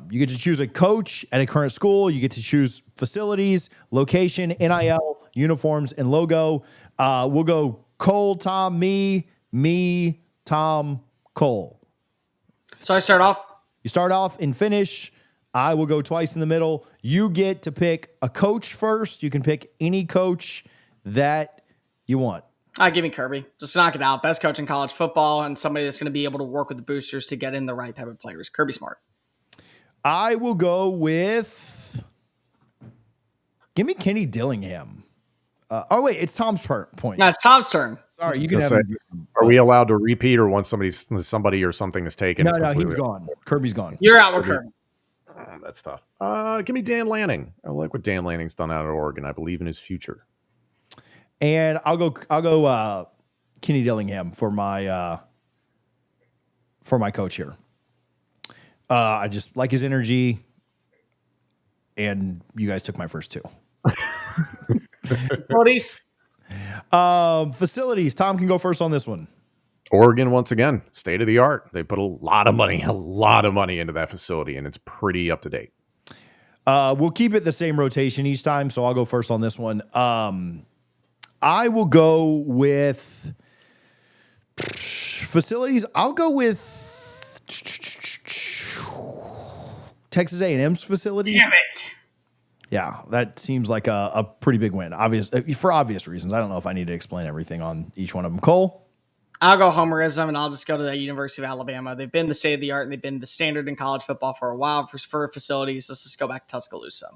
You get to choose a coach at a current school. You get to choose facilities, location, NIL, uniforms, and logo. We'll go Cole, Tom, me, Tom, Cole. So I start off? You start off and finish. I will go twice in the middle. You get to pick a coach first. You can pick any coach that you want. Give me Kirby. Just knock it out. Best coach in college football and somebody that's going to be able to work with the boosters to get in the right type of players. Kirby Smart. I will go with... Give me Kenny Dillingham. Wait, it's Tom's point. No, it's Tom's turn. Sorry, you can have... Are we allowed to repeat or once somebody or something is taken? No, he's gone. Kirby's gone. You're out with Kirby. That's tough. Give me Dan Lanning. I like what Dan Lanning's done out of Oregon. I believe in his future. And I'll go Kenny Dillingham for my coach here. I just like his energy, and you guys took my first two. Facilities. Tom can go first on this one. Oregon, once again, state of the art. They put a lot of money into that facility, and it's pretty up to date. We'll keep it the same rotation each time, so I'll go first on this one. I will go with facilities. I'll go with Texas A&M's facilities. Damn it. Yeah, that seems like a pretty big win. For obvious reasons. I don't know if I need to explain everything on each one of them. Cole? I'll go homerism, and I'll just go to the University of Alabama. They've been the state of the art, and they've been the standard in college football for a while for facilities. Let's just go back to Tuscaloosa.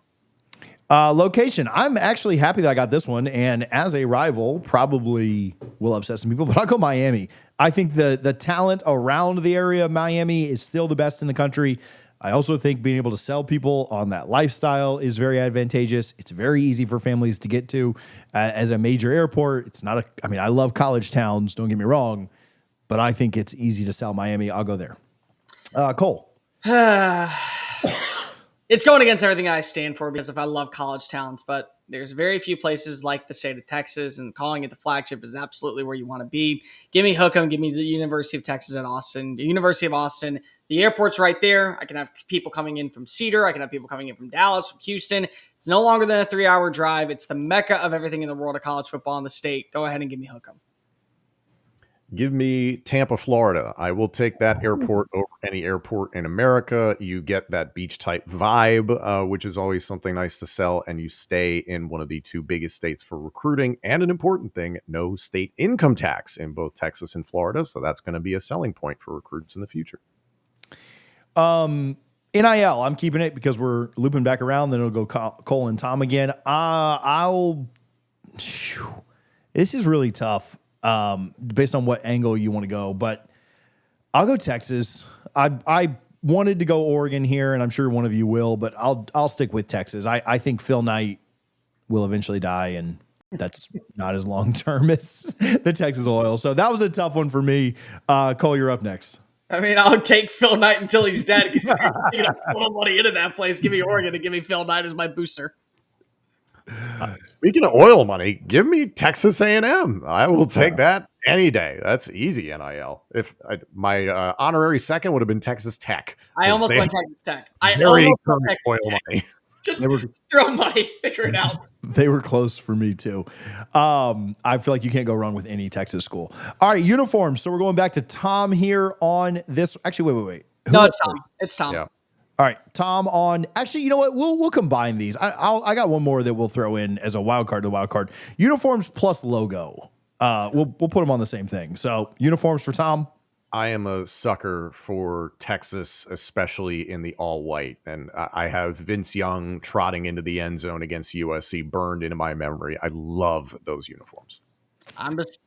Location. I'm actually happy that I got this one, and as a rival, probably will upset some people, but I'll go Miami. I think the talent around the area of Miami is still the best in the country. I also think being able to sell people on that lifestyle is very advantageous. It's very easy for families to get to as a major airport. It's not I love college towns, don't get me wrong, but I think it's easy to sell Miami. I'll go there. Cole. It's going against everything I stand for because if I love college towns, but there's very few places like the state of Texas, and calling it the flagship is absolutely where you want to be. Give me Hookham. Give me the University of Texas at Austin. The University of Austin, the airport's right there. I can have people coming in from Cedar. I can have people coming in from Dallas, from Houston. It's no longer than a 3-hour drive. It's the mecca of everything in the world of college football in the state. Go ahead and give me Hookham. Give me Tampa, Florida. I will take that airport over any airport in America. You get that beach type vibe, which is always something nice to sell. And you stay in one of the two biggest states for recruiting. And an important thing, no state income tax in both Texas and Florida. So that's going to be a selling point for recruits in the future. NIL, I'm keeping it because we're looping back around. Then it'll go Cole and Tom again. This is really tough. Based on what angle you want to go, but I'll go Texas. I wanted to go Oregon here, and I'm sure one of you will, but I'll stick with Texas. I think Phil Knight will eventually die, and that's not as long term as the Texas Oil. So that was a tough one for me. Cole, you're up next. I'll take Phil Knight until he's dead because you're going to put money into that place. Give me Oregon and give me Phil Knight as my booster. Speaking of oil money, give me Texas A&M. I will take that any day. That's easy NIL. If my honorary second would have been Texas Tech. I almost went Texas Tech. I almost went Texas oil Tech. money. Just throw money, figure it out. They were close for me too. I feel like you can't go wrong with any Texas school. All right, uniforms. So we're going back to Tom here on this. Actually, wait. No, it's Tom. It's Tom. Yeah. All right, Tom on. Actually, you know what? We'll combine these. I got one more that we'll throw in as a wild card. The wild card uniforms plus logo. We'll put them on the same thing. So uniforms for Tom. I am a sucker for Texas, especially in the all white, and I have Vince Young trotting into the end zone against USC burned into my memory. I love those uniforms.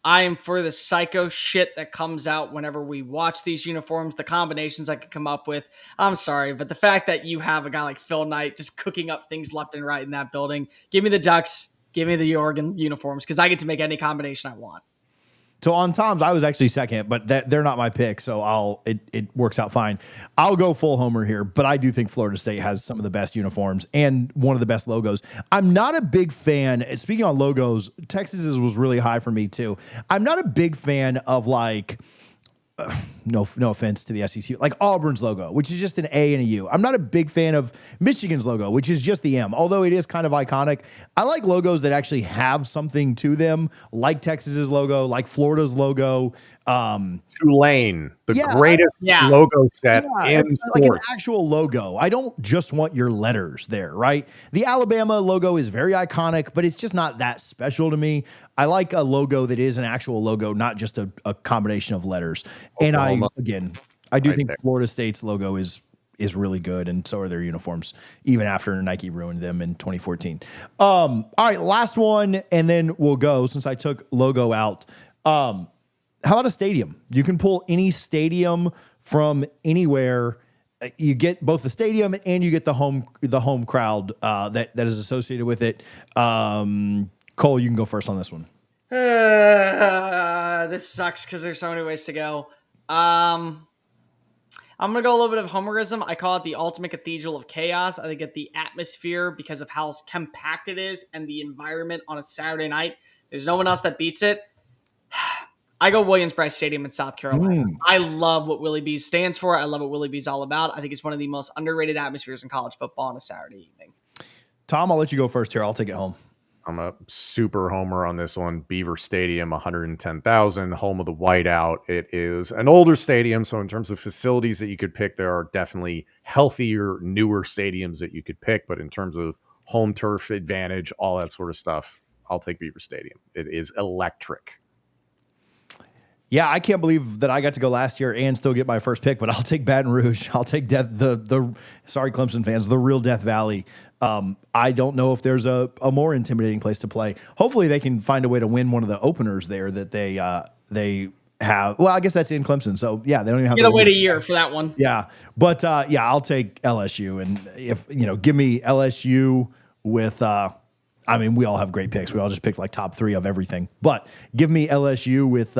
I am for the psycho shit that comes out whenever we watch these uniforms, the combinations I could come up with. I'm sorry, but the fact that you have a guy like Phil Knight just cooking up things left and right in that building, give me the Ducks, give me the Oregon uniforms, because I get to make any combination I want. So on Tom's, I was actually second, but they're not my pick, so it works out fine. I'll go full homer here, but I do think Florida State has some of the best uniforms and one of the best logos. I'm not a big fan, speaking on logos, Texas's was really high for me too. I'm not a big fan of like no offense to the SEC, like Auburn's logo, which is just an A and a U. I'm not a big fan of Michigan's logo, which is just the M, although it is kind of iconic. I like logos that actually have something to them, like Texas's logo, like Florida's logo. Tulane, the Yeah, greatest yeah. logo set in like an sports. actual logo. I don't just want your letters there, right? The Alabama logo is very iconic, but it's just not that special to me. I like a logo that is an actual logo, not just a combination of letters. Oklahoma. And I do Right think there. Florida State's logo is really good, and so are their uniforms, even after Nike ruined them in 2014. All right, last one, and then we'll go since I took logo out. How about a stadium? You can pull any stadium from anywhere. You get both the stadium and you get the home crowd that is associated with it. Cole, you can go first on this one. This sucks because there's so many ways to go. I'm gonna go a little bit of homerism. I call it the ultimate cathedral of chaos. I think that the atmosphere, because of how compact it is and the environment on a Saturday night, there's no one else that beats it. I go Williams-Brice Stadium in South Carolina. I love what Willie B's stands for. I love what Willie B's all about. I think it's one of the most underrated atmospheres in college football on a Saturday evening. Tom, I'll let you go first here. I'll take it home. I'm a super homer on this one. Beaver Stadium, 110,000, home of the whiteout. It is an older stadium, so in terms of facilities that you could pick, there are definitely healthier, newer stadiums that you could pick. But in terms of home turf advantage, all that sort of stuff, I'll take Beaver Stadium. It is electric. Yeah, I can't believe that I got to go last year and still get my first pick, but I'll take Baton Rouge. I'll take sorry, Clemson fans, the real Death Valley. I don't know if there's a more intimidating place to play. Hopefully they can find a way to win one of the openers there that they have. Well, I guess that's in Clemson. So yeah, they don't even have to wait a year for that one. Yeah. But yeah, I'll take LSU. And if, give me LSU with, we all have great picks. We all just picked like top 3 of everything, but give me LSU with,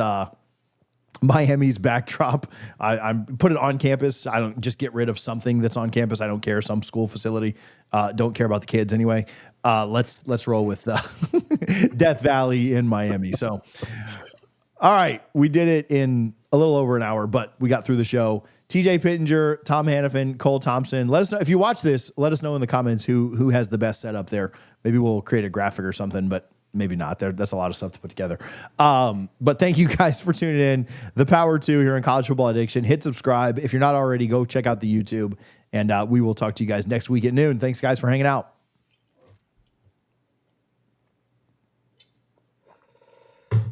Miami's backdrop. I'm put it on campus. I don't just get rid of something that's on campus. I don't care. Some school facility. Don't care about the kids anyway. Let's roll with Death Valley in Miami. So, all right, we did it in a little over an hour, but we got through the show. TJ Pittenger, Tom Hannafin, Cole Thompson. Let us know if you watch this. Let us know in the comments who has the best setup there. Maybe we'll create a graphic or something, but maybe not. That's a lot of stuff to put together. But thank you guys for tuning in. The Power 2 here in College Football Addiction. Hit subscribe. If you're not already, go check out the YouTube. And we will talk to you guys next week at noon. Thanks, guys, for hanging out.